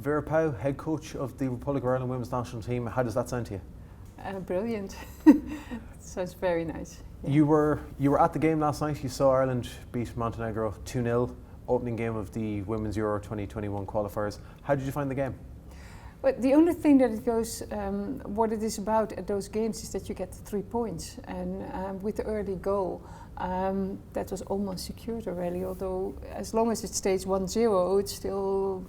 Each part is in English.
Vera Pauw, Head Coach of the Republic of Ireland Women's National Team. How does that sound to you? Brilliant. Sounds very nice. Yeah. You were at the game last night. You saw Ireland beat Montenegro 2-0, opening game of the Women's Euro 2021 qualifiers. How did you find the game? But the only thing that it goes, what it is about at those games is that you get 3 points, and with the early goal, that was almost secured already. Although as long as it stays 1-0, it's still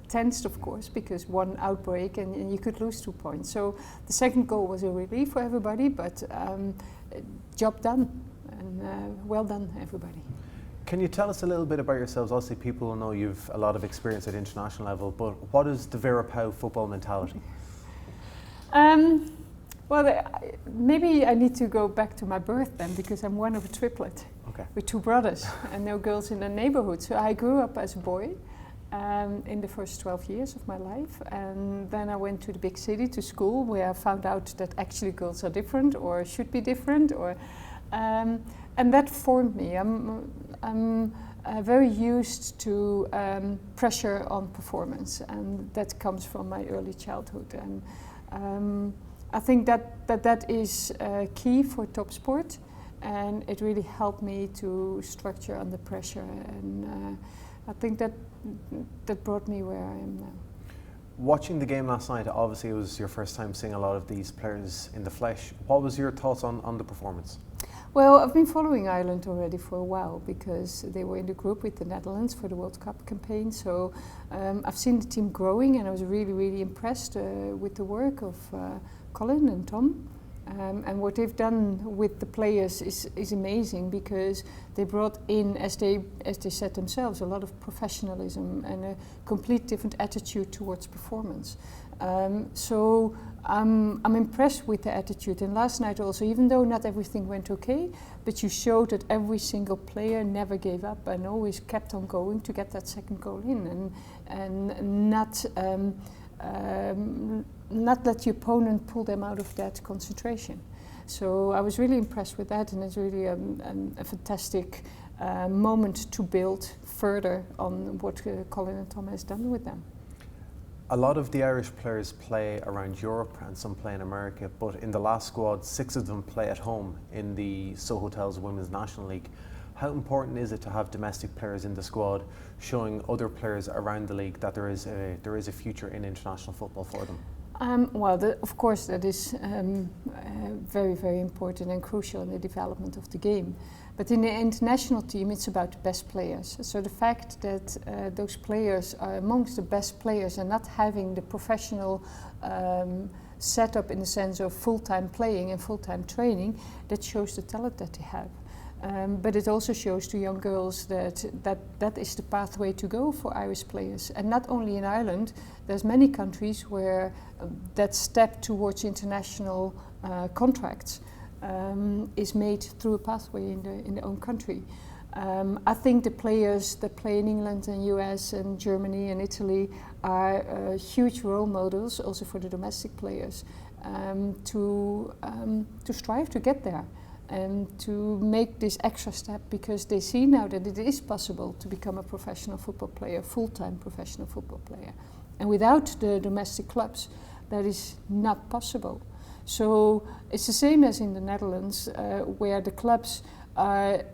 tense, of course, because one outbreak and you could lose 2 points. So the second goal was a relief for everybody, but job done, and well done, everybody. Can you tell us a little bit about yourselves? Obviously, people know you've a lot of experience at international level, but what is the Vera Pauw football mentality? Well, maybe I need to go back to my birth then, because I'm one of a triplet with 2 brothers and no girls in the neighborhood. So I grew up as a boy in the first 12 years of my life, and then I went to the big city to school, where I found out that actually girls are different or should be different, and that formed me. I'm very used to pressure on performance, and that comes from my early childhood. And I think that is key for top sport, and it really helped me to structure under pressure. And I think that brought me where I am now. Watching the game last night, obviously it was your first time seeing a lot of these players in the flesh. What was your thoughts on the performance? Well, I've been following Ireland already for a while, because they were in the group with the Netherlands for the World Cup campaign. So I've seen the team growing, and I was really, really impressed with the work of Colin and Tom. And what they've done with the players is amazing, because they brought in, as they said themselves, a lot of professionalism and a complete different attitude towards performance. So I'm impressed with the attitude. And last night also, even though not everything went okay, but you showed that every single player never gave up and always kept on going to get that second goal in, and not let the opponent pull them out of that concentration. So I was really impressed with that, and it's really a fantastic moment to build further on what Colin and Tom has done with them. A lot of the Irish players play around Europe and some play in America, but in the last squad, 6 of them play at home in the Sohotels Women's National League. How important is it to have domestic players in the squad, showing other players around the league that there is a future in international football for them? Of course, that is very, very important and crucial in the development of the game. But in the international team, it's about the best players. So the fact that those players are amongst the best players and not having the professional setup in the sense of full-time playing and full-time training, that shows the talent that they have. But it also shows to young girls that is the pathway to go for Irish players. And not only in Ireland, there's many countries where that step towards international contracts is made through a pathway in their own country. I think the players that play in England and US and Germany and Italy are huge role models also for the domestic players to strive to get there and to make this extra step, because they see now that it is possible to become a professional football player, full-time professional football player. And without the domestic clubs, that is not possible. So it's the same as in the Netherlands, where the clubs are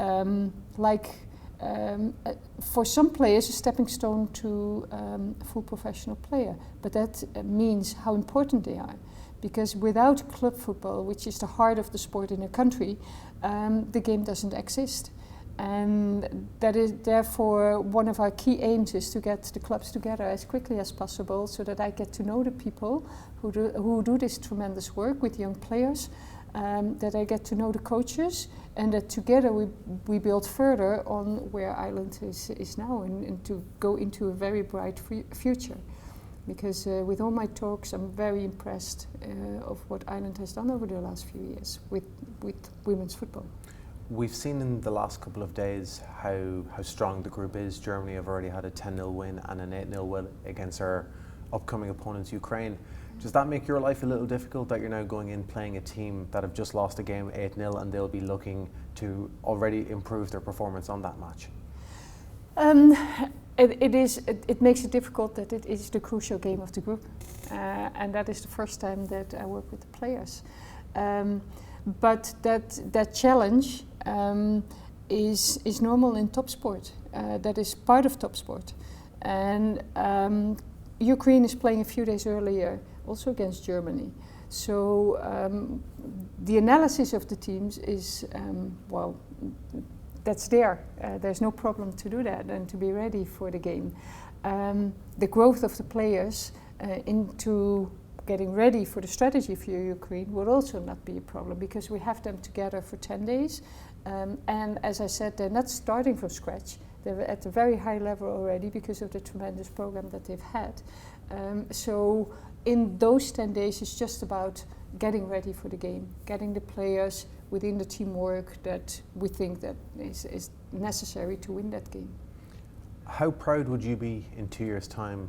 for some players a stepping stone to a full professional player. But that means how important they are. Because without club football, which is the heart of the sport in a country, the game doesn't exist. And that is therefore one of our key aims, is to get the clubs together as quickly as possible, so that I get to know the people who do this tremendous work with young players, that I get to know the coaches, and that together we build further on where Ireland is now, and to go into a very bright future. Because with all my talks, I'm very impressed of what Ireland has done over the last few years with women's football. We've seen in the last couple of days how strong the group is. Germany have already had a 10-0 win and an 8-0 win against our upcoming opponents, Ukraine. Does that make your life a little difficult, that you're now going in playing a team that have just lost a game 8-0 and they'll be looking to already improve their performance on that match? It makes it difficult that it is the crucial game of the group, and that is the first time that I work with the players. But that challenge is normal in top sport. That is part of top sport, and Ukraine is playing a few days earlier, also against Germany. So the analysis of the teams is that's there. There's no problem to do that and to be ready for the game. The growth of the players into getting ready for the strategy for Ukraine would also not be a problem, because we have them together for 10 days. And as I said, they're not starting from scratch. They're at a very high level already because of the tremendous program that they've had. So in those 10 days, it's just about getting ready for the game, getting the players within the teamwork that we think that is necessary to win that game. How proud would you be in 2 years' time,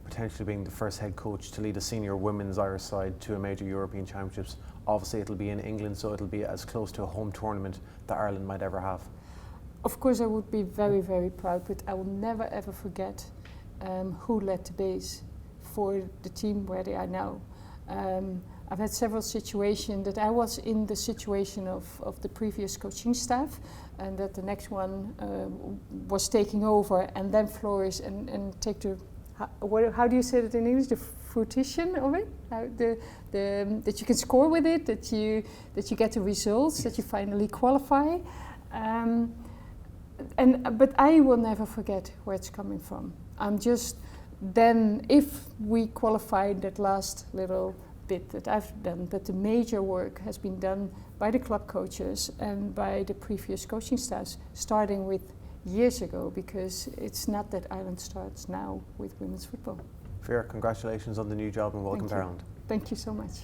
potentially being the first head coach to lead a senior women's Irish side to a major European Championships? Obviously it'll be in England, so it'll be as close to a home tournament that Ireland might ever have. Of course I would be very, very proud, but I will never ever forget who led the base for the team where they are now. I've had several situations that I was in the situation of the previous coaching staff, and that the next one was taking over and then flourish and take the, how do you say it in English, the fruition of it? That you can score with it, that you get the results, that you finally qualify. But I will never forget where it's coming from. Then if we qualify that last little bit that I've done, but the major work has been done by the club coaches and by the previous coaching staffs, starting with years ago, because it's not that Ireland starts now with women's football. Vera, congratulations on the new job and welcome to Ireland. Thank you so much.